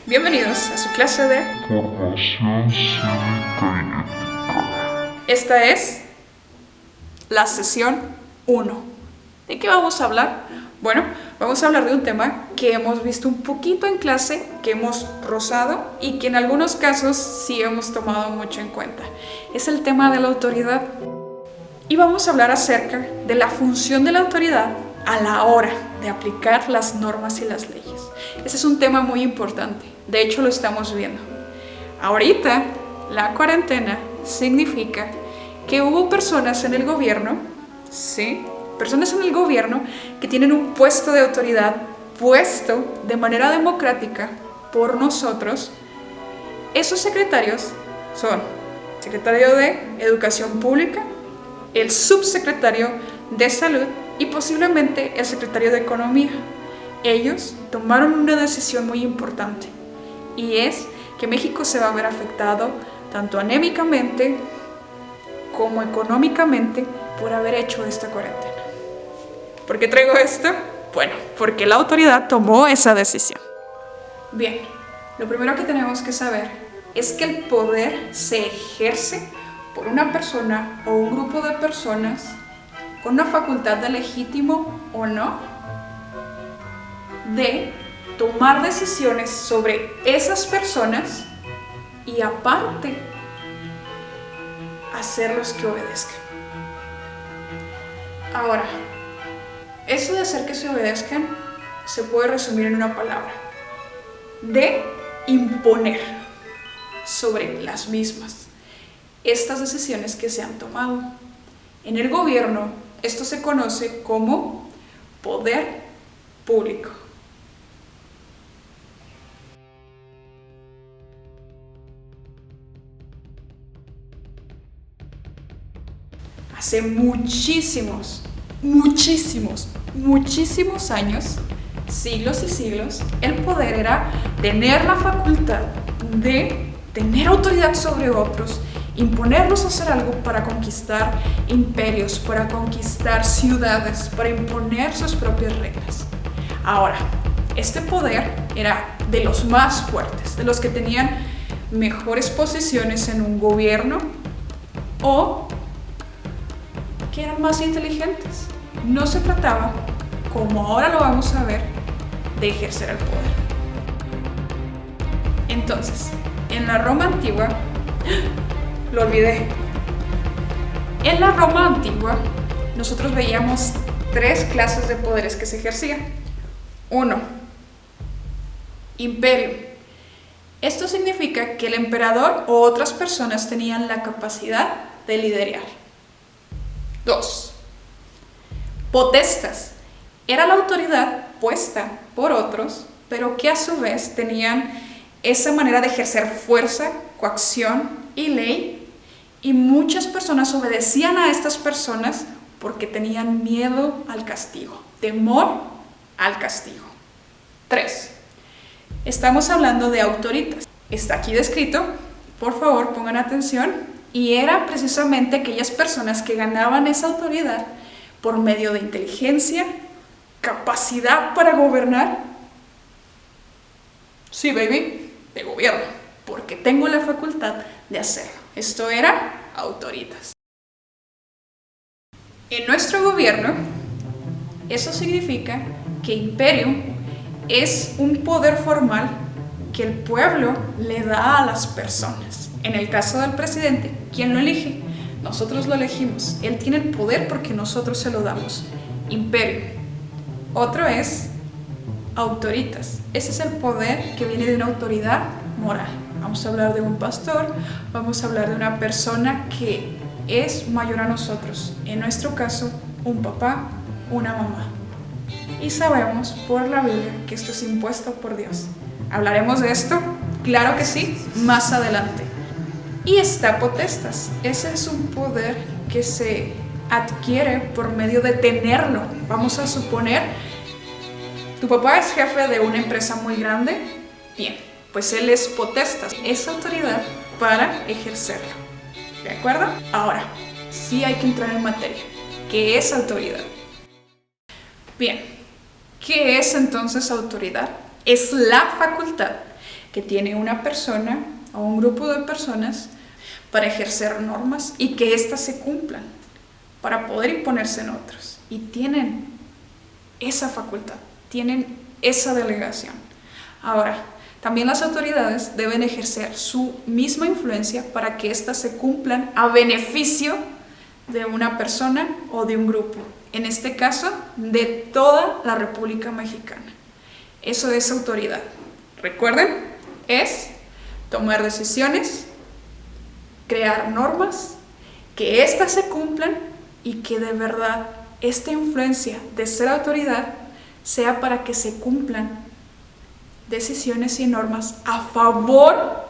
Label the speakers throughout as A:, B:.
A: Bienvenidos a su clase de
B: Formación Cívica y Ética.
A: Esta es la sesión 1. ¿De qué vamos a hablar? Bueno, vamos a hablar de un tema que hemos visto un poquito en clase, que hemos rozado y que en algunos casos sí hemos tomado mucho en cuenta. Es el tema de la autoridad. Y vamos a hablar acerca de la función de la autoridad a la hora de aplicar las normas y las leyes. Ese es un tema muy importante. De hecho, lo estamos viendo. Ahorita, la cuarentena significa que hubo personas en el gobierno, ¿sí? Personas en el gobierno que tienen un puesto de autoridad puesto de manera democrática por nosotros. Esos secretarios son el secretario de Educación Pública, el subsecretario de Salud y posiblemente el secretario de Economía. Ellos tomaron una decisión muy importante y es que México se va a ver afectado tanto anémicamente como económicamente por haber hecho esta cuarentena. ¿Por qué traigo esto? Bueno, porque la autoridad tomó esa decisión. Bien, lo primero que tenemos que saber es que el poder se ejerce por una persona o un grupo de personas con una facultad de legítimo o no de tomar decisiones sobre esas personas y aparte hacerlos que obedezcan. Ahora, eso de hacer que se obedezcan se puede resumir en una palabra: de imponer sobre las mismas estas decisiones que se han tomado. En el gobierno, esto se conoce como poder público. Hace muchísimos años, siglos y siglos, el poder era tener la facultad de tener autoridad sobre otros, imponerlos a hacer algo para conquistar imperios, para conquistar ciudades, para imponer sus propias reglas. Ahora, este poder era de los más fuertes, de los que tenían mejores posiciones en un gobierno o que eran más inteligentes. No se trataba, como ahora lo vamos a ver, de ejercer el poder. Entonces, en la Roma antigua, lo olvidé. En la Roma antigua, nosotros veíamos 3 clases de poderes que se ejercían. 1. Imperio. Esto significa que el emperador o otras personas tenían la capacidad de liderar. 2. Potestas. Era la autoridad puesta por otros, pero que a su vez tenían esa manera de ejercer fuerza, coacción y ley, y muchas personas obedecían a estas personas porque tenían miedo al castigo, temor al castigo. 3. Estamos hablando de autoritas. Está aquí descrito, por favor pongan atención. Y era precisamente aquellas personas que ganaban esa autoridad por medio de inteligencia, capacidad para gobernar. Sí, baby, de gobierno, porque tengo la facultad de hacerlo. Esto era autoritas. En nuestro gobierno, eso significa que imperio es un poder formal que el pueblo le da a las personas. En el caso del presidente, ¿quién lo elige? Nosotros lo elegimos. Él tiene el poder porque nosotros se lo damos. Imperio. Otro es autoritas. Ese es el poder que viene de una autoridad moral. Vamos a hablar de un pastor, vamos a hablar de una persona que es mayor a nosotros. En nuestro caso, un papá, una mamá. Y sabemos por la Biblia que esto es impuesto por Dios. ¿Hablaremos de esto? Claro que sí, más adelante. Y está potestas. Ese es un poder que se adquiere por medio de tenerlo. Vamos a suponer, tu papá es jefe de una empresa muy grande. Bien, pues él es potestas, es autoridad para ejercerlo. ¿De acuerdo? Ahora, sí hay que entrar en materia. ¿Qué es autoridad? Bien, ¿qué es entonces autoridad? Es la facultad que tiene una persona o un grupo de personas para ejercer normas y que éstas se cumplan, para poder imponerse en otros. Y tienen esa facultad, tienen esa delegación. Ahora, también las autoridades deben ejercer su misma influencia para que éstas se cumplan a beneficio de una persona o de un grupo. En este caso, de toda la República Mexicana. Eso es autoridad. Recuerden, es tomar decisiones, crear normas, que éstas se cumplan y que de verdad esta influencia de ser autoridad sea para que se cumplan decisiones y normas a favor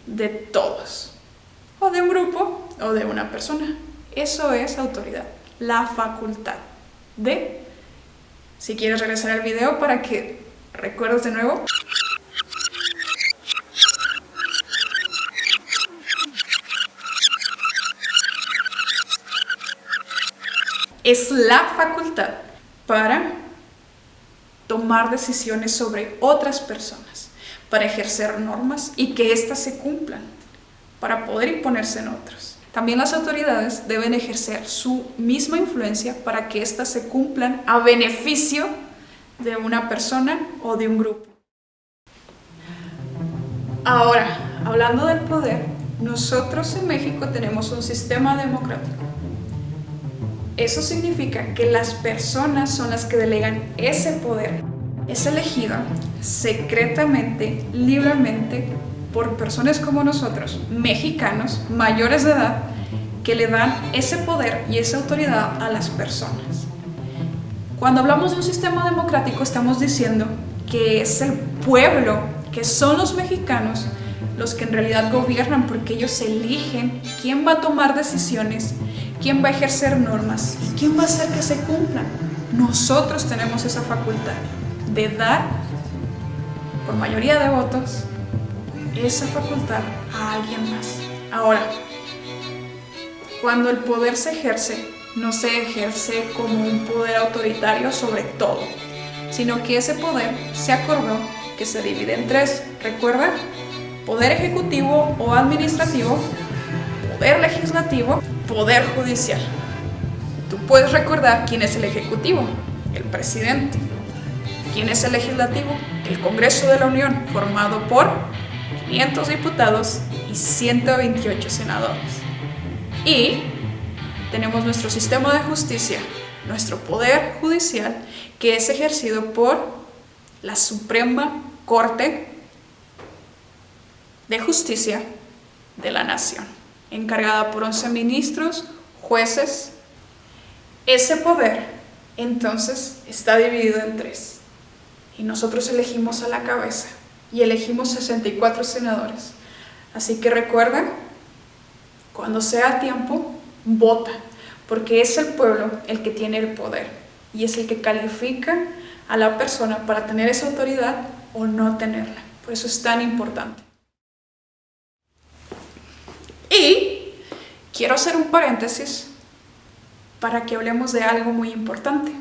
A: de todos, o de un grupo o de una persona. Eso es autoridad, la facultad de... Si quieres regresar al video para que recuerdes de nuevo. Es la facultad para tomar decisiones sobre otras personas, para ejercer normas y que éstas se cumplan, para poder imponerse en otros. También las autoridades deben ejercer su misma influencia para que éstas se cumplan a beneficio de una persona o de un grupo. Ahora, hablando del poder, nosotros en México tenemos un sistema democrático. Eso significa que las personas son las que delegan ese poder. Es elegido secretamente, libremente, por personas como nosotros, mexicanos, mayores de edad, que le dan ese poder y esa autoridad a las personas. Cuando hablamos de un sistema democrático, estamos diciendo que es el pueblo, que son los mexicanos, los que en realidad gobiernan, porque ellos eligen quién va a tomar decisiones, quién va a ejercer normas y quién va a hacer que se cumplan. Nosotros tenemos esa facultad de dar, por mayoría de votos, esa facultad a alguien más. Ahora, cuando el poder se ejerce, no se ejerce como un poder autoritario sobre todo, sino que ese poder se acordó que se divide en tres. ¿Recuerda? Poder ejecutivo o administrativo, poder legislativo, poder judicial. Tú puedes recordar quién es el ejecutivo, el presidente. ¿Quién es el legislativo? El Congreso de la Unión, formado por 500 diputados y 128 senadores. Y tenemos nuestro sistema de justicia, nuestro poder judicial, que es ejercido por la Suprema Corte de Justicia de la Nación, encargada por 11 ministros, jueces. Ese poder, entonces, está dividido en tres. Y nosotros elegimos a la cabeza y elegimos 64 senadores. Así que recuerda, cuando sea tiempo, vota, porque es el pueblo el que tiene el poder y es el que califica a la persona para tener esa autoridad o no tenerla. Por eso es tan importante. Y quiero hacer un paréntesis para que hablemos de algo muy importante.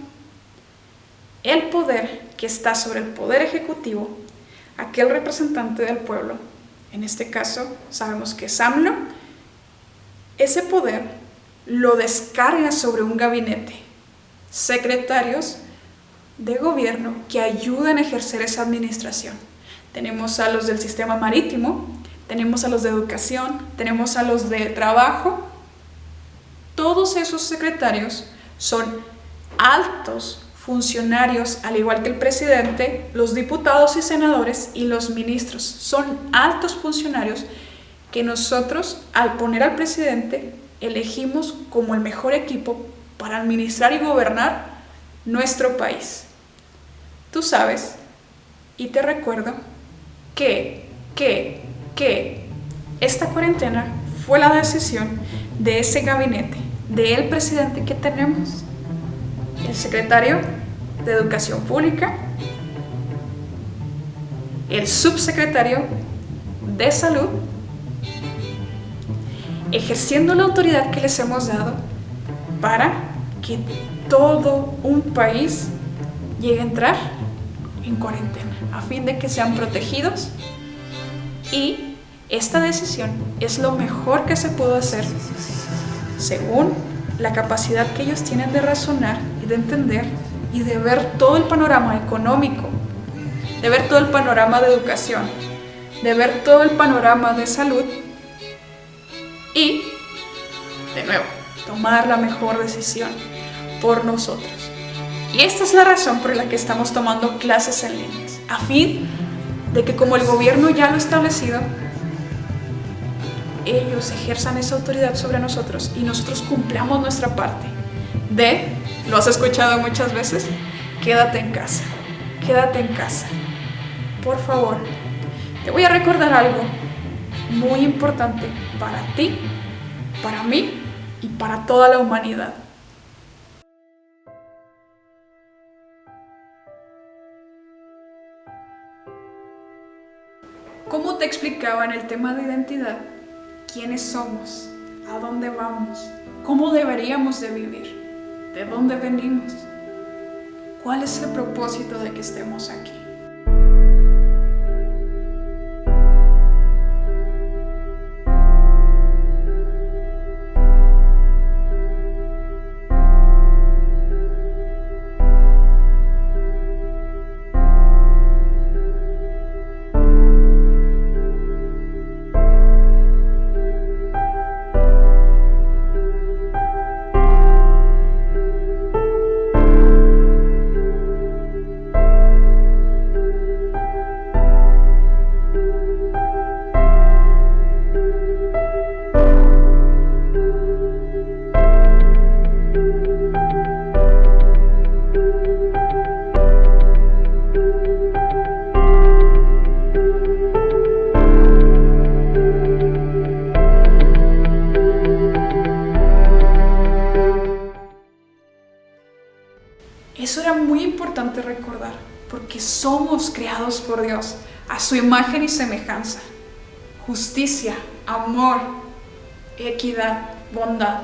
A: El poder que está sobre el poder ejecutivo, aquel representante del pueblo, en este caso sabemos que es AMLO, ese poder lo descarga sobre un gabinete, secretarios de gobierno que ayudan a ejercer esa administración. Tenemos a los del sistema marítimo, tenemos a los de educación, tenemos a los de trabajo. Todos esos secretarios son altos funcionarios, al igual que el presidente, los diputados y senadores y los ministros. Son altos funcionarios que nosotros, al poner al presidente, elegimos como el mejor equipo para administrar y gobernar nuestro país. Tú sabes, y te recuerdo, que esta cuarentena fue la decisión de ese gabinete, del presidente que tenemos, el secretario de Educación Pública, el subsecretario de Salud, ejerciendo la autoridad que les hemos dado para que todo un país llegue a entrar en cuarentena, a fin de que sean protegidos Y esta decisión es lo mejor que se puede hacer según la capacidad que ellos tienen de razonar y de entender y de ver todo el panorama económico, de ver todo el panorama de educación, de ver todo el panorama de salud y, de nuevo, tomar la mejor decisión por nosotros. Y esta es la razón por la que estamos tomando clases en línea, a fin de que, como el gobierno ya lo ha establecido, ellos ejerzan esa autoridad sobre nosotros y nosotros cumplamos nuestra parte de, lo has escuchado muchas veces, quédate en casa, quédate en casa. Por favor, te voy a recordar algo muy importante para ti, para mí y para toda la humanidad. Como te explicaba en el tema de identidad, quiénes somos, a dónde vamos, cómo deberíamos de vivir, de dónde venimos, cuál es el propósito de que estemos aquí. Eso era muy importante recordar, porque somos creados por Dios a su imagen y semejanza. Justicia, amor, equidad, bondad,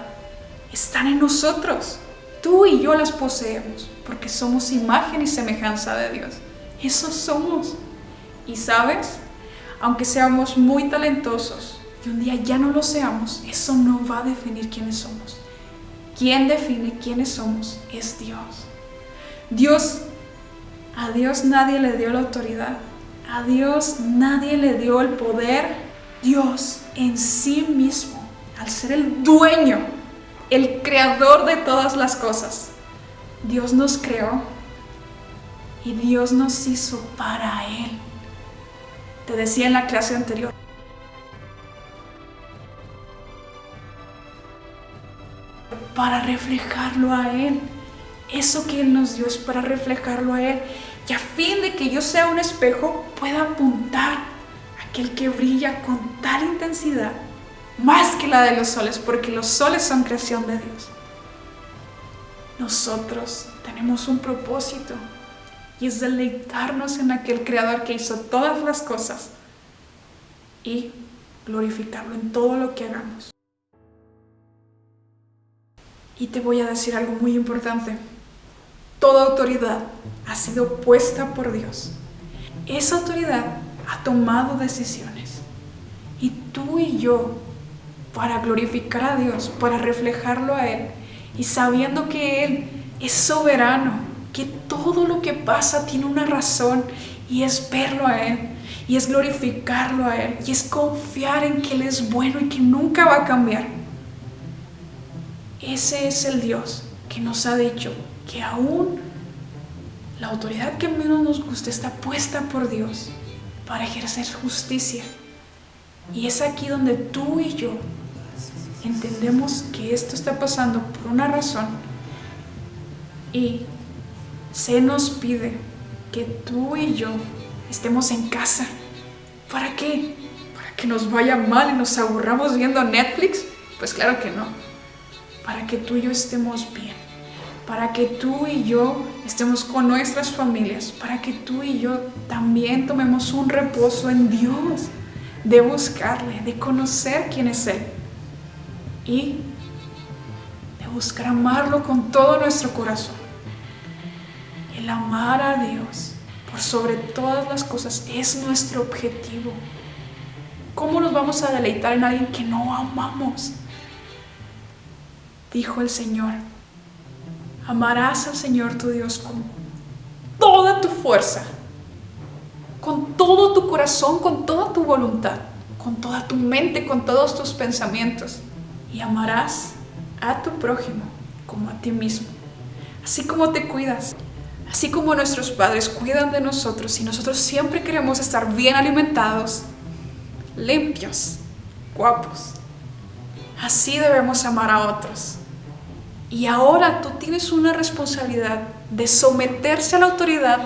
A: están en nosotros. Tú y yo las poseemos, porque somos imagen y semejanza de Dios. Eso somos. Y sabes, aunque seamos muy talentosos y un día ya no lo seamos, eso no va a definir quiénes somos. Quien define quiénes somos es Dios. A Dios nadie le dio la autoridad, a Dios nadie le dio el poder. Dios en sí mismo, al ser el dueño, el creador de todas las cosas, Dios nos creó y Dios nos hizo para Él. Te decía en la clase anterior, para reflejarlo a Él. Eso que Él nos dio es para reflejarlo a Él. Y a fin de que yo sea un espejo, pueda apuntar a aquel que brilla con tal intensidad, más que la de los soles, porque los soles son creación de Dios. Nosotros tenemos un propósito, y es deleitarnos en aquel Creador que hizo todas las cosas y glorificarlo en todo lo que hagamos. Y te voy a decir algo muy importante. Toda autoridad ha sido puesta por Dios. Esa autoridad ha tomado decisiones. Y tú y yo, para glorificar a Dios, para reflejarlo a Él, y sabiendo que Él es soberano, que todo lo que pasa tiene una razón, y es verlo a Él, y es glorificarlo a Él, y es confiar en que Él es bueno y que nunca va a cambiar. Ese es el Dios que nos ha dicho que aún la autoridad que menos nos gusta está puesta por Dios para ejercer justicia. Y es aquí donde tú y yo entendemos que esto está pasando por una razón y se nos pide que tú y yo estemos en casa. ¿Para qué? ¿Para que nos vaya mal y nos aburramos viendo Netflix? Pues claro que no. Para que tú y yo estemos bien, para que tú y yo estemos con nuestras familias, para que tú y yo también tomemos un reposo en Dios, de buscarle, de conocer quién es Él y de buscar amarlo con todo nuestro corazón. El amar a Dios por sobre todas las cosas es nuestro objetivo. ¿Cómo nos vamos a deleitar en alguien que no amamos? Dijo el Señor: amarás al Señor tu Dios con toda tu fuerza, con todo tu corazón, con toda tu voluntad, con toda tu mente, con todos tus pensamientos. Y amarás a tu prójimo como a ti mismo. Así como te cuidas, así como nuestros padres cuidan de nosotros y nosotros siempre queremos estar bien alimentados, limpios, guapos. Así debemos amar a otros. Y ahora tú tienes una responsabilidad de someterse a la autoridad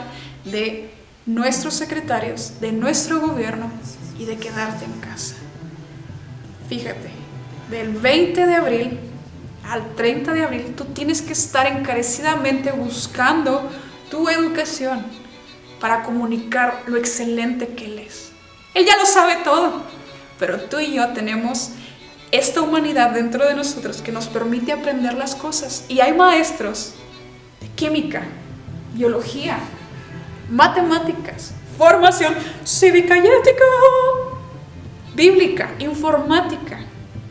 A: de nuestros secretarios, de nuestro gobierno y de quedarte en casa. Fíjate, del 20 de abril al 30 de abril tú tienes que estar encarecidamente buscando tu educación para comunicar lo excelente que Él es. Él ya lo sabe todo, pero tú y yo tenemos esta humanidad dentro de nosotros que nos permite aprender las cosas. Y hay maestros de química, biología, matemáticas, formación cívica y ética, bíblica, informática,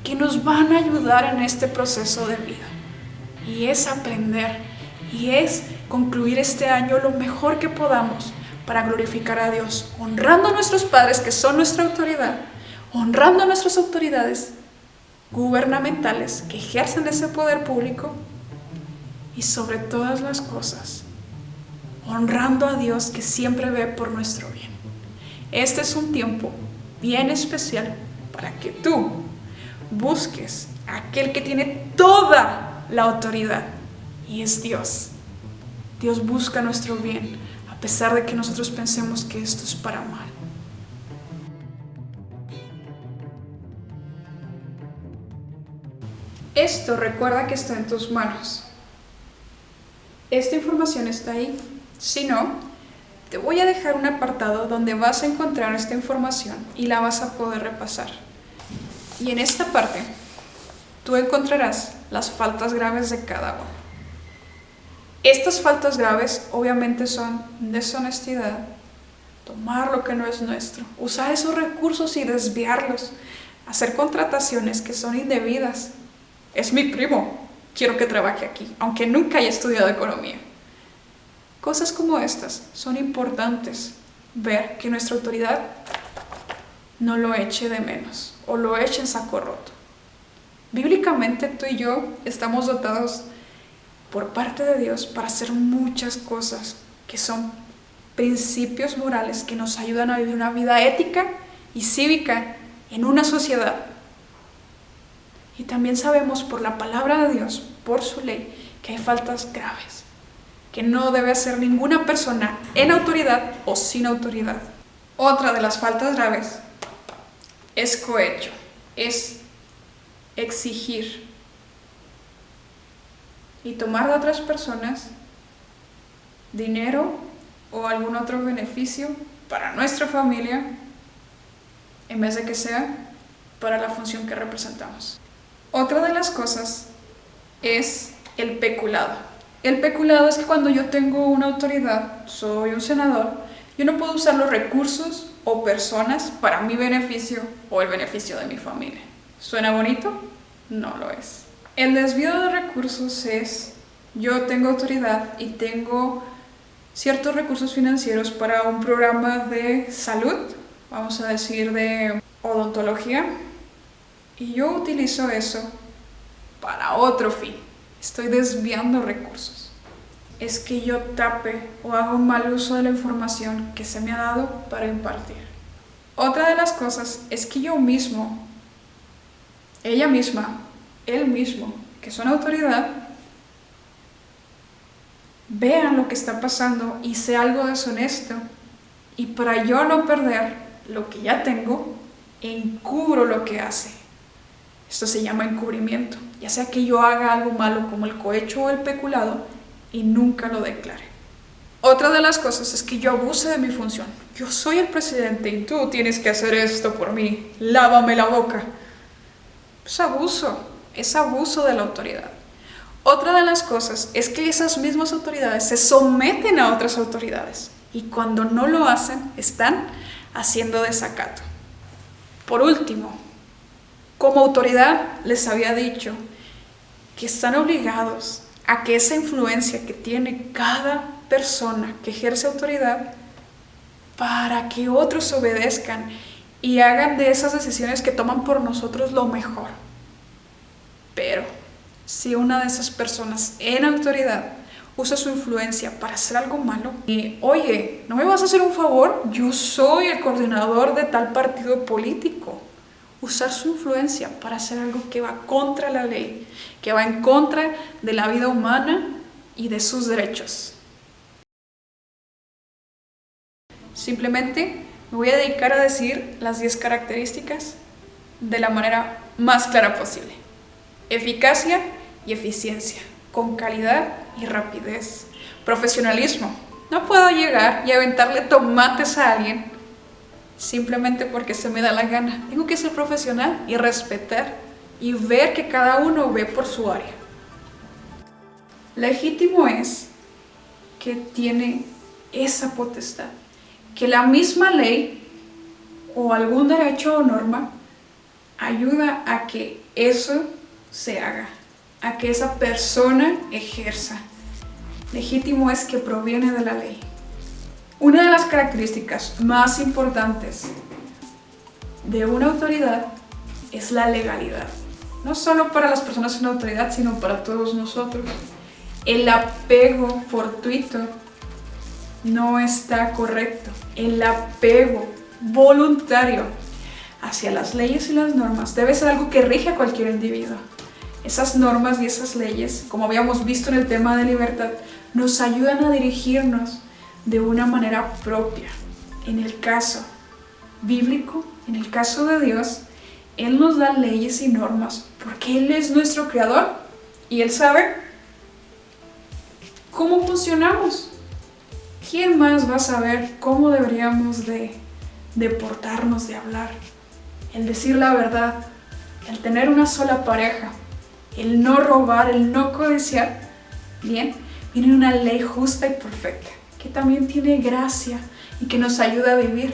A: que nos van a ayudar en este proceso de vida. Y es aprender, y es concluir este año lo mejor que podamos para glorificar a Dios, honrando a nuestros padres que son nuestra autoridad, honrando a nuestras autoridades gubernamentales que ejercen ese poder público y sobre todas las cosas, honrando a Dios que siempre ve por nuestro bien. Este es un tiempo bien especial para que tú busques a aquel que tiene toda la autoridad y es Dios. Dios busca nuestro bien a pesar de que nosotros pensemos que esto es para mal. Esto recuerda que está en tus manos. Esta información está ahí. Si no, te voy a dejar un apartado donde vas a encontrar esta información y la vas a poder repasar. Y en esta parte, tú encontrarás las faltas graves de cada uno. Estas faltas graves obviamente son deshonestidad, tomar lo que no es nuestro, usar esos recursos y desviarlos, hacer contrataciones que son indebidas. Es mi primo, quiero que trabaje aquí, aunque nunca haya estudiado economía. Cosas como estas son importantes, ver que nuestra autoridad no lo eche de menos o lo eche en saco roto. Bíblicamente tú y yo estamos dotados por parte de Dios para hacer muchas cosas que son principios morales que nos ayudan a vivir una vida ética y cívica en una sociedad. Y también sabemos por la palabra de Dios, por su ley, que hay faltas graves, que no debe hacer ninguna persona en autoridad o sin autoridad. Otra de las faltas graves es cohecho, es exigir y tomar de otras personas dinero o algún otro beneficio para nuestra familia en vez de que sea para la función que representamos. Otra de las cosas es el peculado. El peculado es que cuando yo tengo una autoridad, soy un senador, yo no puedo usar los recursos o personas para mi beneficio o el beneficio de mi familia. ¿Suena bonito? No lo es. El desvío de recursos es, yo tengo autoridad y tengo ciertos recursos financieros para un programa de salud, vamos a decir de odontología, y yo utilizo eso para otro fin. Estoy desviando recursos. Es que yo tape o hago un mal uso de la información que se me ha dado para impartir. Otra de las cosas es que yo mismo, ella misma, él mismo, que son autoridad, vean lo que está pasando y sea algo deshonesto. Y para yo no perder lo que ya tengo, encubro lo que hace. Esto se llama encubrimiento, ya sea que yo haga algo malo como el cohecho o el peculado y nunca lo declare. Otra de las cosas es que yo abuse de mi función. Yo soy el presidente y tú tienes que hacer esto por mí, lávame la boca. Es abuso de la autoridad. Otra de las cosas es que esas mismas autoridades se someten a otras autoridades y cuando no lo hacen están haciendo desacato. Por último, como autoridad les había dicho que están obligados a que esa influencia que tiene cada persona que ejerce autoridad, para que otros obedezcan y hagan de esas decisiones que toman por nosotros lo mejor. Pero si una de esas personas en autoridad usa su influencia para hacer algo malo, y oye, ¿no me vas a hacer un favor? Yo soy el coordinador de tal partido político. Usar su influencia para hacer algo que va contra la ley, que va en contra de la vida humana y de sus derechos. Simplemente me voy a dedicar a decir las 10 características de la manera más clara posible. Eficacia y eficiencia, con calidad y rapidez. Profesionalismo. No puedo llegar y aventarle tomates a alguien simplemente porque se me da la gana. Tengo que ser profesional y respetar y ver que cada uno ve por su área. Legítimo es que tiene esa potestad, que la misma ley o algún derecho o norma ayuda a que eso se haga, a que esa persona ejerza. Legítimo es que proviene de la ley. Una de las características más importantes de una autoridad es la legalidad. No solo para las personas en autoridad, sino para todos nosotros. El apego fortuito no está correcto. El apego voluntario hacia las leyes y las normas debe ser algo que rige a cualquier individuo. Esas normas y esas leyes, como habíamos visto en el tema de libertad, nos ayudan a dirigirnos de una manera propia. En el caso bíblico, en el caso de Dios, Él nos da leyes y normas porque Él es nuestro creador y Él sabe cómo funcionamos. ¿Quién más va a saber cómo deberíamos de portarnos, de hablar? El decir la verdad, el tener una sola pareja, el no robar, el no codiciar. Bien, viene una ley justa y perfecta, que también tiene gracia y que nos ayuda a vivir.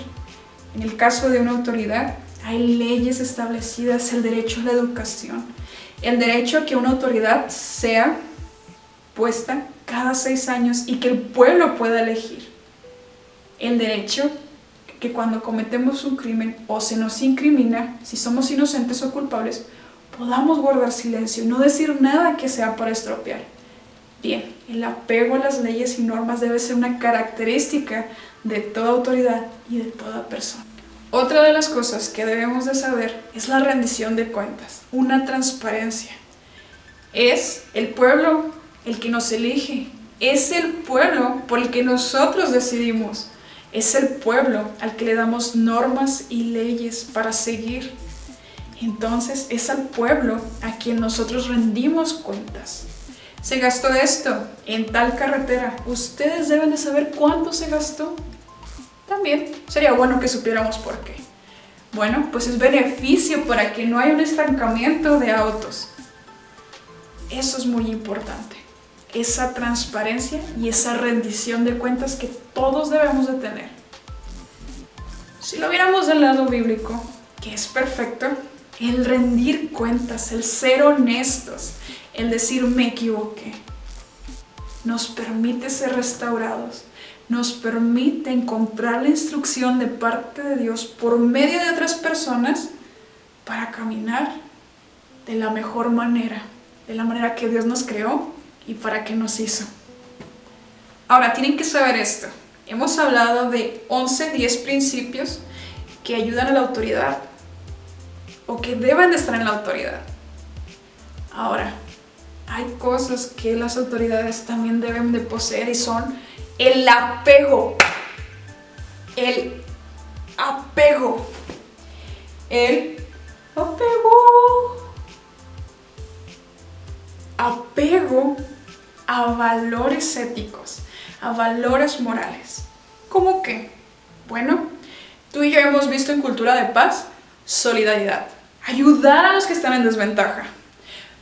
A: En el caso de una autoridad, hay leyes establecidas, el derecho a la educación, el derecho a que una autoridad sea puesta cada 6 años y que el pueblo pueda elegir. El derecho que cuando cometemos un crimen o se nos incrimina, si somos inocentes o culpables, podamos guardar silencio y no decir nada que sea para estropear. Bien, el apego a las leyes y normas debe ser una característica de toda autoridad y de toda persona. Otra de las cosas que debemos de saber es la rendición de cuentas, una transparencia. Es el pueblo el que nos elige, es el pueblo por el que nosotros decidimos, es el pueblo al que le damos normas y leyes para seguir. Entonces es al pueblo a quien nosotros rendimos cuentas. Se gastó esto en tal carretera. Ustedes deben de saber cuánto se gastó. También sería bueno que supiéramos por qué. Bueno, pues es beneficio para que no haya un estancamiento de autos. Eso es muy importante. Esa transparencia y esa rendición de cuentas que todos debemos de tener. Si lo viéramos del lado bíblico, que es perfecto, el rendir cuentas, el ser honestos, el decir me equivoqué, nos permite ser restaurados, nos permite encontrar la instrucción de parte de Dios por medio de otras personas para caminar de la mejor manera, de la manera que Dios nos creó y para qué nos hizo. Ahora, tienen que saber esto. Hemos hablado de 10 principios que ayudan a la autoridad o que deben de estar en la autoridad. Ahora, hay cosas que las autoridades también deben de poseer y son el apego. El apego. El apego. Apego a valores éticos, a valores morales. ¿Cómo qué? Bueno, tú y yo hemos visto en Cultura de Paz solidaridad, ayudar a los que están en desventaja.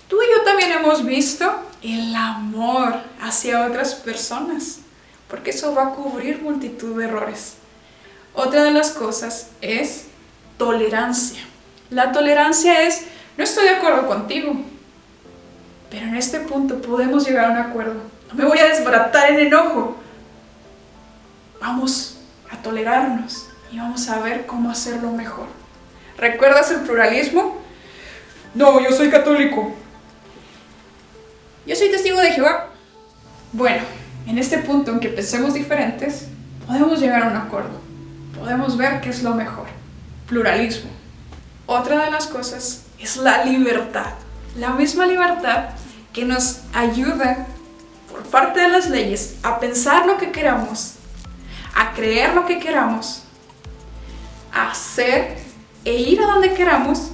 A: Tú y yo también hemos visto el amor hacia otras personas, porque eso va a cubrir multitud de errores. Otra de las cosas es tolerancia. La tolerancia es, no estoy de acuerdo contigo, pero en este punto podemos llegar a un acuerdo. No me voy a desbaratar en enojo. Vamos a tolerarnos y vamos a ver cómo hacerlo mejor. ¿Recuerdas el pluralismo? No, yo soy católico. Yo soy testigo de Jehová. Bueno, en este punto en que pensemos diferentes, podemos llegar a un acuerdo. Podemos ver qué es lo mejor. Pluralismo. Otra de las cosas es la libertad. La misma libertad que nos ayuda por parte de las leyes a pensar lo que queramos, a creer lo que queramos, a hacer e ir a donde queramos,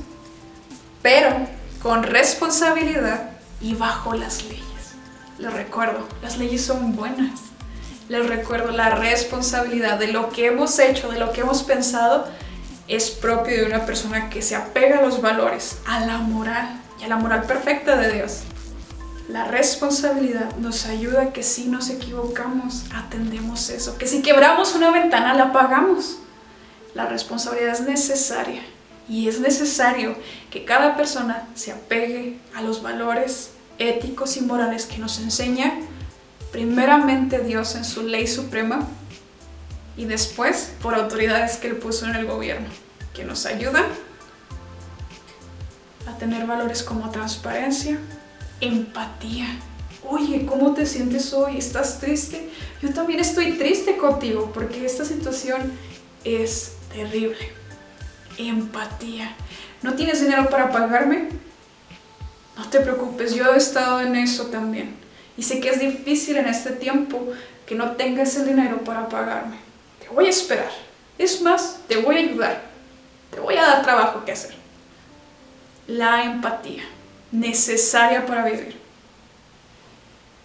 A: pero con responsabilidad y bajo las leyes. Les recuerdo, las leyes son buenas. Les recuerdo, la responsabilidad de lo que hemos hecho, de lo que hemos pensado, es propio de una persona que se apega a los valores, a la moral y a la moral perfecta de Dios. La responsabilidad nos ayuda a que si nos equivocamos, atendemos eso, que si quebramos una ventana, la pagamos. La responsabilidad es necesaria y es necesario que cada persona se apegue a los valores éticos y morales que nos enseña primeramente Dios en su ley suprema y después por autoridades que Él puso en el gobierno, que nos ayudan a tener valores como transparencia, empatía. Oye, ¿cómo te sientes hoy? ¿Estás triste? Yo también estoy triste contigo porque esta situación es terrible. Empatía. ¿No tienes dinero para pagarme? No te preocupes, yo he estado en eso también. Y sé que es difícil en este tiempo que no tengas el dinero para pagarme. Te voy a esperar. Es más, te voy a ayudar. Te voy a dar trabajo que hacer. La empatía, necesaria para vivir.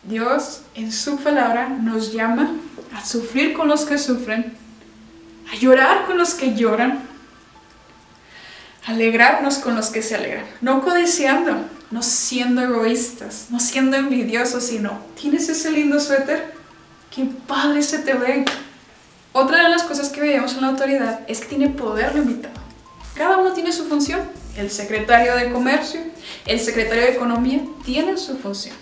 A: Dios, en su palabra, nos llama a sufrir con los que sufren, a llorar con los que lloran, a alegrarnos con los que se alegran. No codiciando, no siendo egoístas, no siendo envidiosos, sino, ¿tienes ese lindo suéter? ¡Qué padre se te ve! Otra de las cosas que veíamos en la autoridad es que tiene poder limitado. Cada uno tiene su función. El secretario de Comercio, el secretario de Economía tienen su función.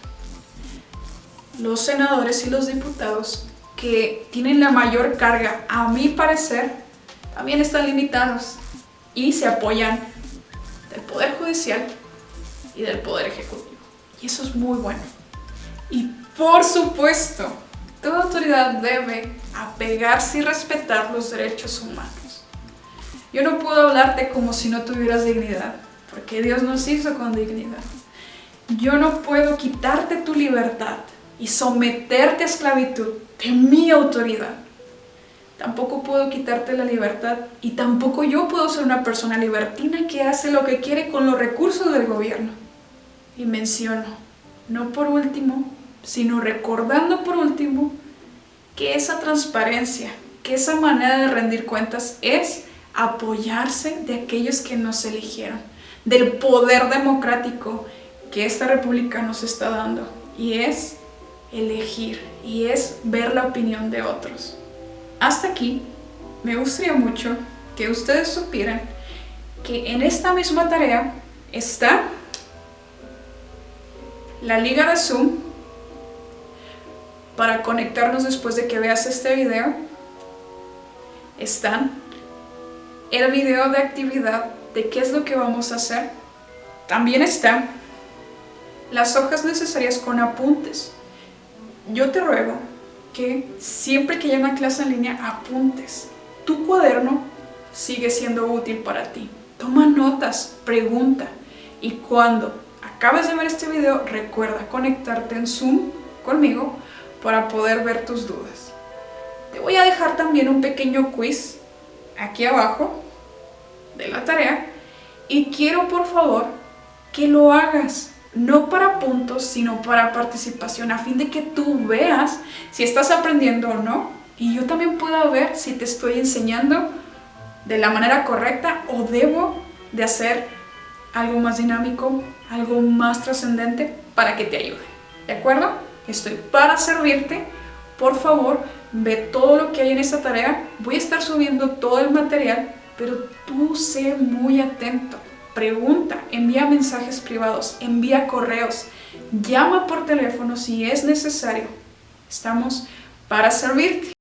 A: Los senadores y los diputados que tienen la mayor carga, a mi parecer, también están limitados y se apoyan del Poder Judicial y del Poder Ejecutivo. Y eso es muy bueno. Y por supuesto, toda autoridad debe apegarse y respetar los derechos humanos. Yo no puedo hablarte como si no tuvieras dignidad, porque Dios nos hizo con dignidad. Yo no puedo quitarte tu libertad y someterte a esclavitud de mi autoridad. Tampoco puedo quitarte la libertad y tampoco yo puedo ser una persona libertina que hace lo que quiere con los recursos del gobierno. Y menciono, no por último, sino recordando por último, que esa transparencia, que esa manera de rendir cuentas es apoyarse de aquellos que nos eligieron, del poder democrático que esta república nos está dando, y es elegir, y es ver la opinión de otros. Hasta aquí, me gustaría mucho que ustedes supieran que en esta misma tarea está la liga de Zoom para conectarnos después de que veas este video. Están el video de actividad de qué es lo que vamos a hacer. También están las hojas necesarias con apuntes. Yo te ruego que siempre que haya una clase en línea apuntes. Tu cuaderno sigue siendo útil para ti. Toma notas, pregunta, y cuando acabes de ver este video, recuerda conectarte en Zoom conmigo para poder ver tus dudas. Te voy a dejar también un pequeño quiz aquí abajo de la tarea y quiero por favor que lo hagas, no para puntos, sino para participación, a fin de que tú veas si estás aprendiendo o no, y yo también pueda ver si te estoy enseñando de la manera correcta o debo de hacer algo más dinámico, algo más trascendente para que te ayude. ¿De acuerdo? Estoy para servirte. Por favor, ve todo lo que hay en esta tarea. Voy a estar subiendo todo el material pero tú sé muy atento. Pregunta, envía mensajes privados, envía correos, llama por teléfono si es necesario. Estamos para servirte.